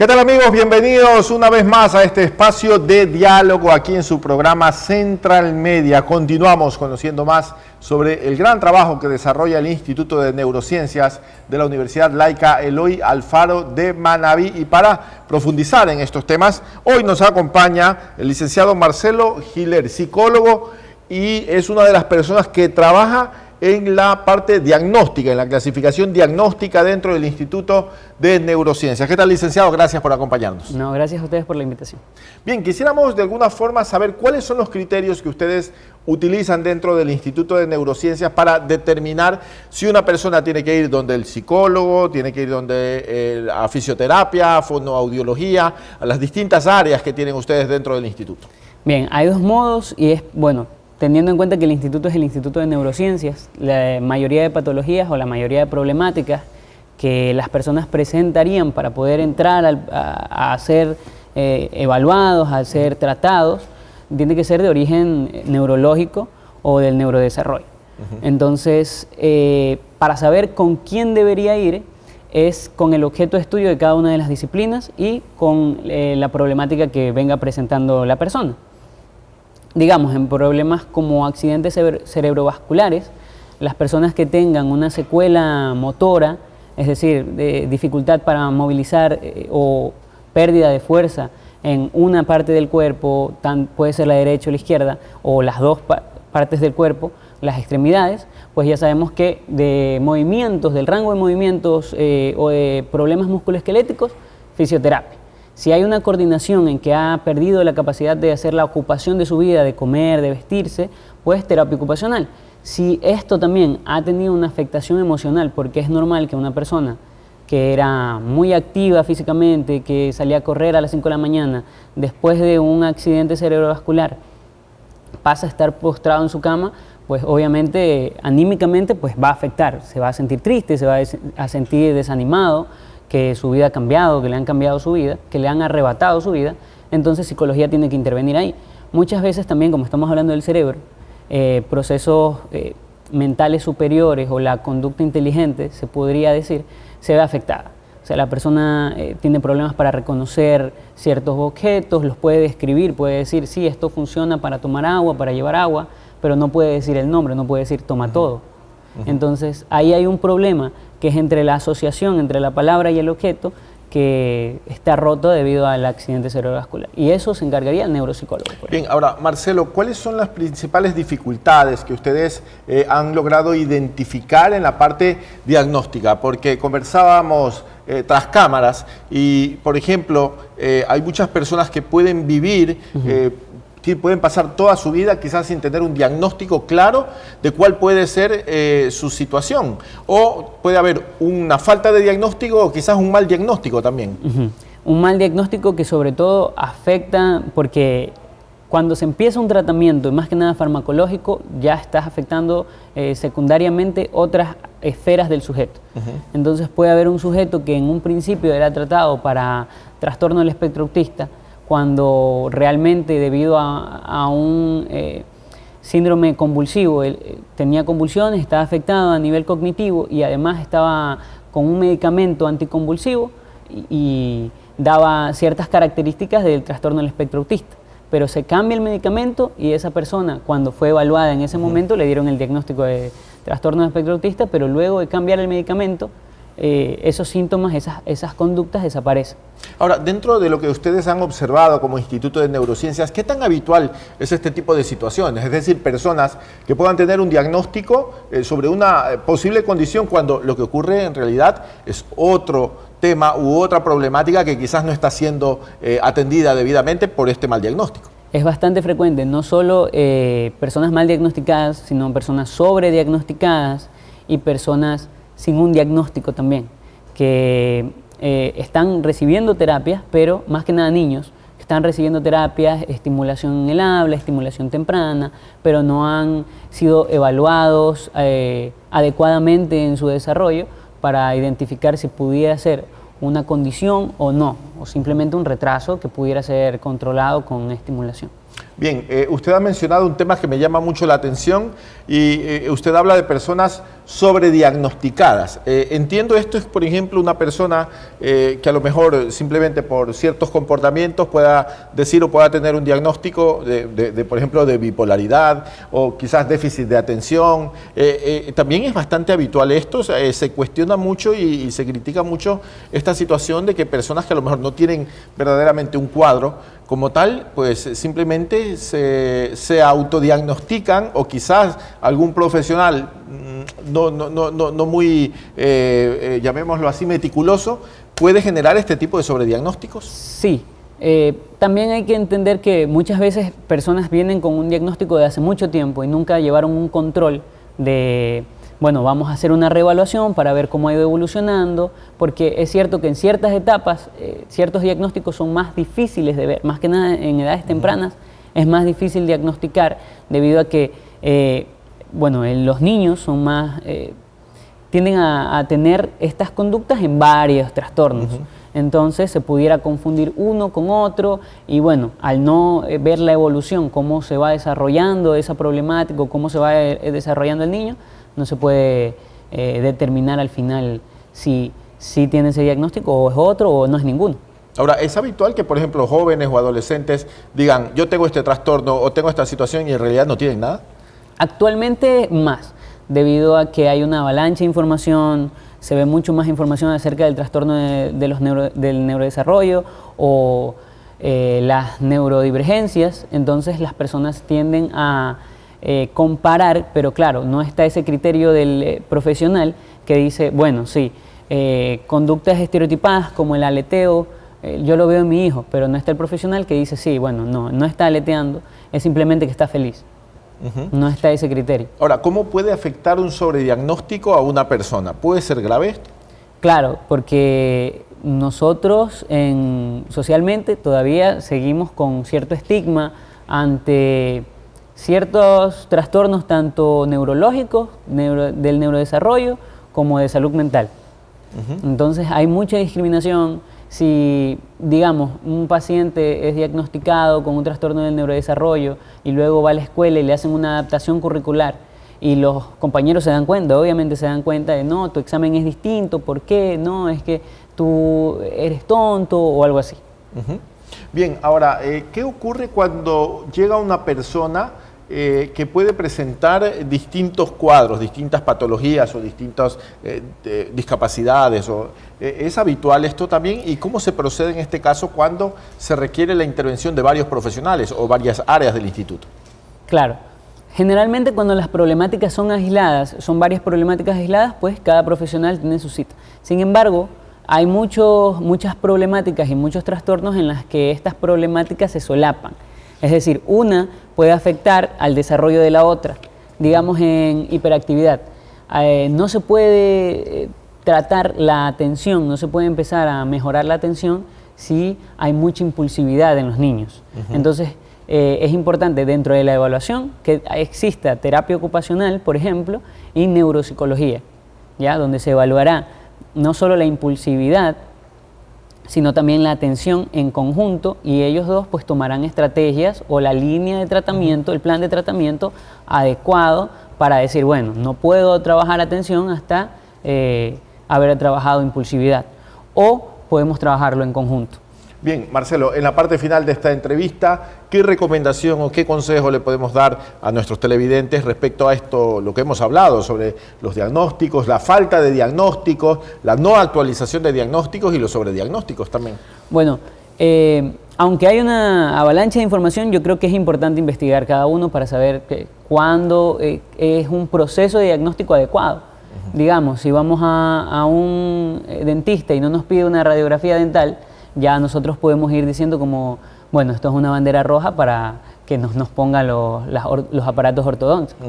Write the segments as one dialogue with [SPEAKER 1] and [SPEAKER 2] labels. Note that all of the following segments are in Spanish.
[SPEAKER 1] ¿Qué tal, amigos? Bienvenidos una vez más a este espacio de diálogo aquí en su programa Central Media. Continuamos conociendo más sobre el gran trabajo que desarrolla el Instituto de Neurociencias de la Universidad Laica Eloy Alfaro de Manabí. Y para profundizar en estos temas, hoy nos acompaña el licenciado Marcelo Giler, psicólogo, y es una de las personas que trabaja en la parte diagnóstica, en la clasificación diagnóstica dentro del Instituto de Neurociencias. ¿Qué tal, licenciado? Gracias por acompañarnos.
[SPEAKER 2] No, gracias a ustedes por la invitación.
[SPEAKER 1] Bien, quisiéramos de alguna forma saber cuáles son los criterios que ustedes utilizan dentro del Instituto de Neurociencias para determinar si una persona tiene que ir donde el psicólogo, tiene que ir donde a fisioterapia, a fonoaudiología, a las distintas áreas que tienen ustedes dentro del instituto.
[SPEAKER 2] Bien, hay dos modos y es, bueno, teniendo en cuenta que el instituto es el Instituto de Neurociencias, la mayoría de patologías o la mayoría de problemáticas que las personas presentarían para poder entrar a ser evaluados, a ser tratados, tiene que ser de origen neurológico o del neurodesarrollo. Entonces, para saber con quién debería ir es con el objeto de estudio de cada una de las disciplinas y con la problemática que venga presentando la persona. Digamos, en problemas como accidentes cerebrovasculares, las personas que tengan una secuela motora, es decir, de dificultad para movilizar o pérdida de fuerza en una parte del cuerpo, puede ser la derecha o la izquierda, o las dos partes del cuerpo, las extremidades, pues ya sabemos que de movimientos, del rango de movimientos o de problemas musculoesqueléticos, fisioterapia. Si hay una coordinación en que ha perdido la capacidad de hacer la ocupación de su vida, de comer, de vestirse, pues terapia ocupacional. Si esto también ha tenido una afectación emocional, porque es normal que una persona que era muy activa físicamente, que salía a correr a las 5 de la mañana, después de un accidente cerebrovascular, pasa a estar postrado en su cama, pues obviamente anímicamente pues va a afectar, se va a sentir triste, se va a sentir desanimado, que su vida ha cambiado, que le han cambiado su vida, que le han arrebatado su vida, entonces psicología tiene que intervenir ahí. Muchas veces también, como estamos hablando del cerebro, procesos mentales superiores o la conducta inteligente, se podría decir, se ve afectada. O sea, la persona tiene problemas para reconocer ciertos objetos, los puede describir, puede decir, sí, esto funciona para tomar agua, para llevar agua, pero no puede decir el nombre, no puede decir toma todo. Entonces, ahí hay un problema que es entre la asociación, entre la palabra y el objeto, que está roto debido al accidente cerebrovascular. Y eso se encargaría el neuropsicólogo.
[SPEAKER 1] Bien, ahora, Marcelo, ¿cuáles son las principales dificultades que ustedes han logrado identificar en la parte diagnóstica? Porque conversábamos tras cámaras y, por ejemplo, hay muchas personas que pueden vivir pueden pasar toda su vida quizás sin tener un diagnóstico claro de cuál puede ser su situación. O puede haber una falta de diagnóstico o quizás un mal diagnóstico también.
[SPEAKER 2] Un mal diagnóstico que sobre todo afecta porque cuando se empieza un tratamiento, y más que nada farmacológico, ya estás afectando secundariamente otras esferas del sujeto. Entonces puede haber un sujeto que en un principio era tratado para trastorno del espectro autista, cuando realmente debido a un síndrome convulsivo, él tenía convulsiones, estaba afectado a nivel cognitivo y además estaba con un medicamento anticonvulsivo y daba ciertas características del trastorno del espectro autista. Pero se cambia el medicamento y esa persona, cuando fue evaluada en ese momento, le dieron el diagnóstico de trastorno del espectro autista, pero luego de cambiar el medicamento, esos síntomas, esas conductas desaparecen.
[SPEAKER 1] Ahora, dentro de lo que ustedes han observado como Instituto de Neurociencias, ¿qué tan habitual es este tipo de situaciones? Es decir, personas que puedan tener un diagnóstico sobre una posible condición cuando lo que ocurre en realidad es otro tema u otra problemática que quizás no está siendo atendida debidamente por este mal diagnóstico.
[SPEAKER 2] Es bastante frecuente, no solo personas mal diagnosticadas, sino personas sobrediagnosticadas y personas sin un diagnóstico también, que están recibiendo terapias, pero más que nada niños, que están recibiendo terapias, estimulación en el habla, estimulación temprana, pero no han sido evaluados adecuadamente en su desarrollo para identificar si pudiera ser una condición o no, o simplemente un retraso que pudiera ser controlado con estimulación.
[SPEAKER 1] Bien, usted ha mencionado un tema que me llama mucho la atención y usted habla de personas sobrediagnosticadas. Entiendo esto es, por ejemplo, una persona que a lo mejor simplemente por ciertos comportamientos pueda decir o pueda tener un diagnóstico por ejemplo, de bipolaridad o quizás déficit de atención. También es bastante habitual esto, se cuestiona mucho y se critica mucho esta situación de que personas que a lo mejor no tienen verdaderamente un cuadro como tal, pues simplemente se autodiagnostican, o quizás algún profesional no muy, llamémoslo así, meticuloso, puede generar este tipo de sobrediagnósticos.
[SPEAKER 2] Sí. También hay que entender que muchas veces personas vienen con un diagnóstico de hace mucho tiempo y nunca llevaron un control de, bueno, vamos a hacer una reevaluación para ver cómo ha ido evolucionando, porque es cierto que en ciertas etapas ciertos diagnósticos son más difíciles de ver, más que nada en edades tempranas es más difícil diagnosticar debido a que, bueno, los niños son más, tienden a tener estas conductas en varios trastornos. Entonces se pudiera confundir uno con otro y bueno, al no ver la evolución, cómo se va desarrollando esa problemática, cómo se va desarrollando el niño, no se puede determinar al final si tiene ese diagnóstico o es otro o no es ninguno.
[SPEAKER 1] Ahora, ¿es habitual que, por ejemplo, jóvenes o adolescentes digan, yo tengo este trastorno o tengo esta situación y en realidad no tienen nada?
[SPEAKER 2] Actualmente más, debido a que hay una avalancha de información, se ve mucho más información acerca del trastorno del neurodesarrollo o las neurodivergencias, entonces las personas tienden a comparar, pero claro, no está ese criterio del profesional que dice, bueno, sí, conductas estereotipadas como el aleteo, yo lo veo en mi hijo, pero no está el profesional que dice, sí, bueno, no está aleteando, es simplemente que está feliz. No está ese criterio.
[SPEAKER 1] Ahora, ¿cómo puede afectar un sobrediagnóstico a una persona? ¿Puede ser grave esto?
[SPEAKER 2] Claro, porque nosotros socialmente todavía seguimos con cierto estigma ante ciertos trastornos tanto neurológicos, del neurodesarrollo, como de salud mental. Entonces hay mucha discriminación. Si, digamos, un paciente es diagnosticado con un trastorno del neurodesarrollo y luego va a la escuela y le hacen una adaptación curricular y los compañeros se dan cuenta, obviamente se dan cuenta de no, tu examen es distinto, ¿por qué? No, es que tú eres tonto o algo así.
[SPEAKER 1] Bien, ahora, ¿qué ocurre cuando llega una persona que puede presentar distintos cuadros, distintas patologías o distintas discapacidades? ¿Es habitual esto también? ¿Y cómo se procede en este caso cuando se requiere la intervención de varios profesionales o varias áreas del instituto?
[SPEAKER 2] Claro. Generalmente cuando las problemáticas son aisladas, son varias problemáticas aisladas, pues cada profesional tiene su cita. Sin embargo, hay muchas problemáticas y muchos trastornos en las que estas problemáticas se solapan. Es decir, una puede afectar al desarrollo de la otra, digamos en hiperactividad. No se puede tratar la atención, no se puede empezar a mejorar la atención si hay mucha impulsividad en los niños. Entonces, es importante dentro de la evaluación que exista terapia ocupacional, por ejemplo, y neuropsicología, ¿ya? Donde se evaluará no solo la impulsividad, sino también la atención en conjunto, y ellos dos pues tomarán estrategias o la línea de tratamiento, el plan de tratamiento adecuado para decir, bueno, no puedo trabajar atención hasta haber trabajado impulsividad, o podemos trabajarlo en conjunto.
[SPEAKER 1] Bien, Marcelo, en la parte final de esta entrevista, ¿qué recomendación o qué consejo le podemos dar a nuestros televidentes respecto a esto, lo que hemos hablado sobre los diagnósticos, la falta de diagnósticos, la no actualización de diagnósticos y los sobrediagnósticos también?
[SPEAKER 2] Bueno, aunque hay una avalancha de información, yo creo que es importante investigar cada uno para saber cuándo es un proceso de diagnóstico adecuado. Digamos, si vamos a un dentista y no nos pide una radiografía dental, ya nosotros podemos ir diciendo como, bueno, esto es una bandera roja para que nos pongan los aparatos ortodónticos.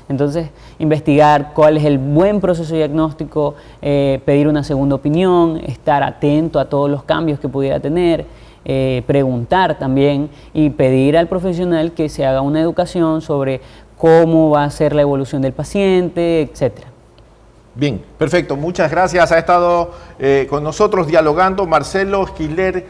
[SPEAKER 2] Entonces, investigar cuál es el buen proceso diagnóstico, pedir una segunda opinión, estar atento a todos los cambios que pudiera tener, preguntar también y pedir al profesional que se haga una educación sobre cómo va a ser la evolución del paciente, etcétera.
[SPEAKER 1] Bien, perfecto. Muchas gracias. Ha estado con nosotros dialogando Marcelo Schiller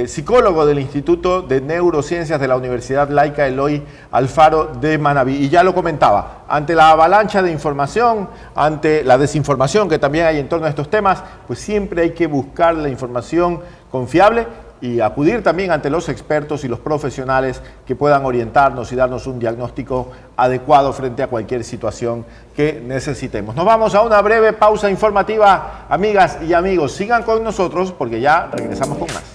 [SPEAKER 1] psicólogo del Instituto de Neurociencias de la Universidad Laica Eloy Alfaro de Manabí. Y ya lo comentaba, ante la avalancha de información, ante la desinformación que también hay en torno a estos temas, pues siempre hay que buscar la información confiable y acudir también ante los expertos y los profesionales que puedan orientarnos y darnos un diagnóstico adecuado frente a cualquier situación que necesitemos. Nos vamos a una breve pausa informativa, amigas y amigos. Sigan con nosotros porque ya regresamos con más.